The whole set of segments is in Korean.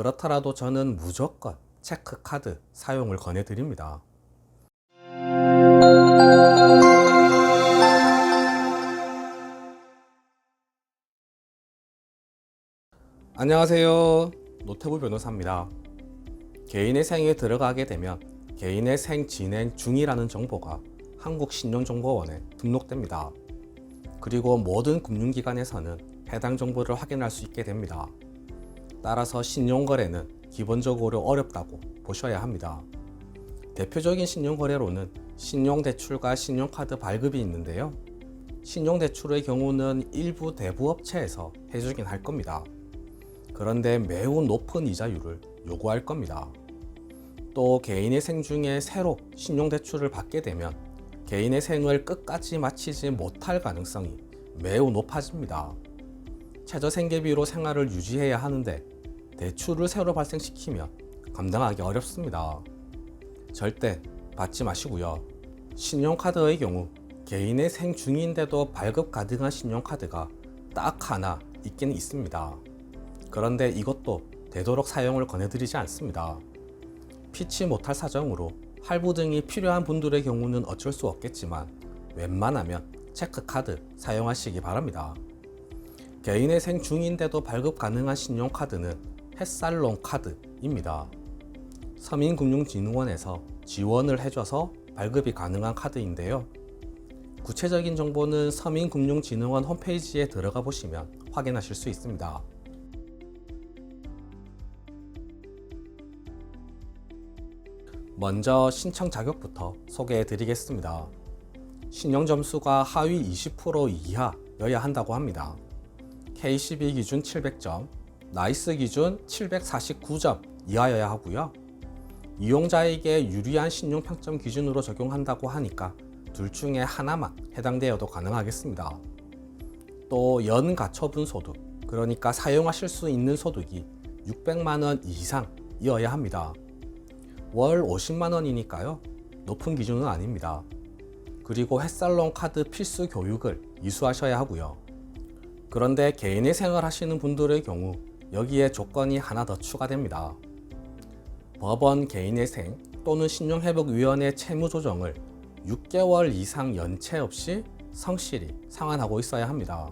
그렇더라도 저는 무조건 체크카드 사용을 권해드립니다. 안녕하세요. 노태부 변호사입니다. 개인의 생에 들어가게 되면 개인의 생 진행 중이라는 정보가 한국신용정보원에 등록됩니다. 그리고 모든 금융기관에서는 해당 정보를 확인할 수 있게 됩니다. 따라서 신용거래는 기본적으로 어렵다고 보셔야 합니다. 대표적인 신용거래로는 신용대출과 신용카드 발급이 있는데요. 신용대출의 경우는 일부 대부업체에서 해주긴 할 겁니다. 그런데 매우 높은 이자율을 요구할 겁니다. 또 개인의 생 중에 새로 신용대출을 받게 되면 개인의 생을 끝까지 마치지 못할 가능성이 매우 높아집니다. 최저생계비로 생활을 유지해야 하는데 대출을 새로 발생시키면 감당하기 어렵습니다. 절대 받지 마시고요. 신용카드의 경우 개인의 생 중인데도 발급 가능한 신용카드가 딱 하나 있긴 있습니다. 그런데 이것도 되도록 사용을 권해드리지 않습니다. 피치 못할 사정으로 할부 등이 필요한 분들의 경우는 어쩔 수 없겠지만 웬만하면 체크카드 사용하시기 바랍니다. 개인의 생 중인데도 발급 가능한 신용카드는 햇살론 카드입니다. 서민금융진흥원에서 지원을 해줘서 발급이 가능한 카드인데요. 구체적인 정보는 서민금융진흥원 홈페이지에 들어가 보시면 확인하실 수 있습니다. 먼저 신청 자격부터 소개해 드리겠습니다. 신용점수가 하위 20% 이하여야 한다고 합니다. K12 기준 700점, 나이스 기준 749점 이하여야 하고요. 이용자에게 유리한 신용평점 기준으로 적용한다고 하니까 둘 중에 하나만 해당되어도 가능하겠습니다. 또 연가처분 소득, 그러니까 사용하실 수 있는 소득이 600만 원 이상이어야 합니다. 월 50만 원이니까요. 높은 기준은 아닙니다. 그리고 햇살론 카드 필수 교육을 이수하셔야 하고요. 그런데 개인의 생을 하시는 분들의 경우 여기에 조건이 하나 더 추가됩니다. 법원 개인의 생 또는 신용회복위원회 채무조정을 6개월 이상 연체 없이 성실히 상환하고 있어야 합니다.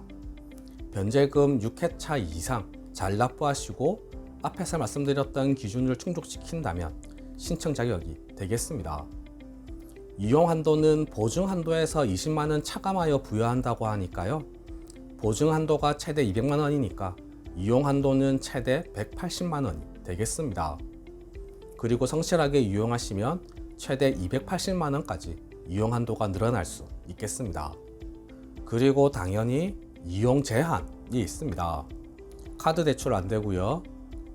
변제금 6회차 이상 잘 납부하시고 앞에서 말씀드렸던 기준을 충족시킨다면 신청 자격이 되겠습니다. 이용 한도는 보증 한도에서 20만 원 차감하여 부여한다고 하니까요. 보증 한도가 최대 200만 원이니까 이용 한도는 최대 180만 원이 되겠습니다. 그리고 성실하게 이용하시면 최대 280만 원까지 이용 한도가 늘어날 수 있겠습니다. 그리고 당연히 이용 제한이 있습니다. 카드 대출 안 되고요.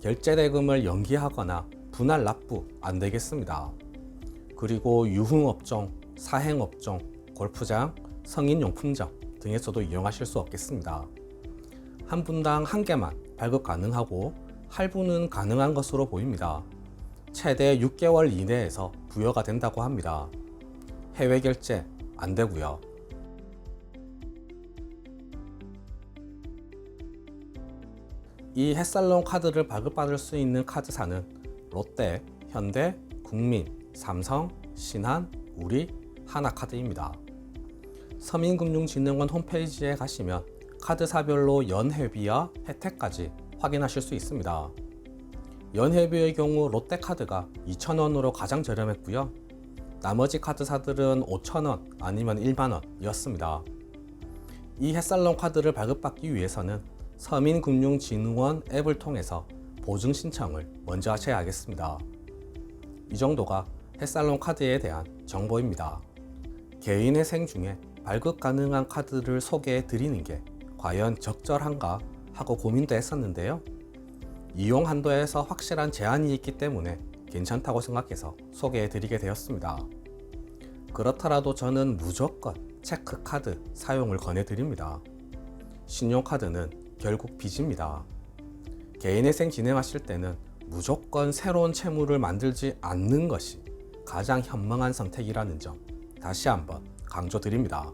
결제 대금을 연기하거나 분할 납부 안 되겠습니다. 그리고 유흥업종, 사행업종, 골프장, 성인용품점 등에서도 이용하실 수 없겠습니다. 한 분당 한 개만 발급 가능하고 할부는 가능한 것으로 보입니다. 최대 6개월 이내에서 부여가 된다고 합니다. 해외 결제 안 되고요. 이 햇살론 카드를 발급받을 수 있는 카드사는 롯데, 현대, 국민, 삼성, 신한, 우리, 하나카드입니다. 서민금융진흥원 홈페이지에 가시면 카드사별로 연회비와 혜택까지 확인하실 수 있습니다. 연회비의 경우 롯데카드가 2,000원으로 가장 저렴했고요. 나머지 카드사들은 5,000원 아니면 1만원이었습니다. 이 햇살론 카드를 발급받기 위해서는 서민금융진흥원 앱을 통해서 보증 신청을 먼저 하셔야 하겠습니다. 이 정도가 햇살론 카드에 대한 정보입니다. 개인의 생 중에 발급 가능한 카드를 소개해 드리는 게 과연 적절한가 하고 고민도 했었는데요. 이용 한도에서 확실한 제한이 있기 때문에 괜찮다고 생각해서 소개해 드리게 되었습니다. 그렇더라도 저는 무조건 체크카드 사용을 권해 드립니다. 신용카드는 결국 빚입니다. 개인의 생 진행하실 때는 무조건 새로운 채무를 만들지 않는 것이 가장 현명한 선택이라는 점 다시 한번 강조드립니다.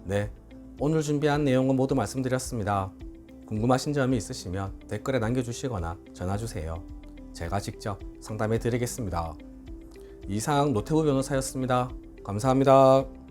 네, 오늘 준비한 내용은 모두 말씀드렸습니다. 궁금하신 점이 있으시면 댓글에 남겨주시거나 전화주세요. 제가 직접 상담해 드리겠습니다. 이상 노태우 변호사였습니다. 감사합니다.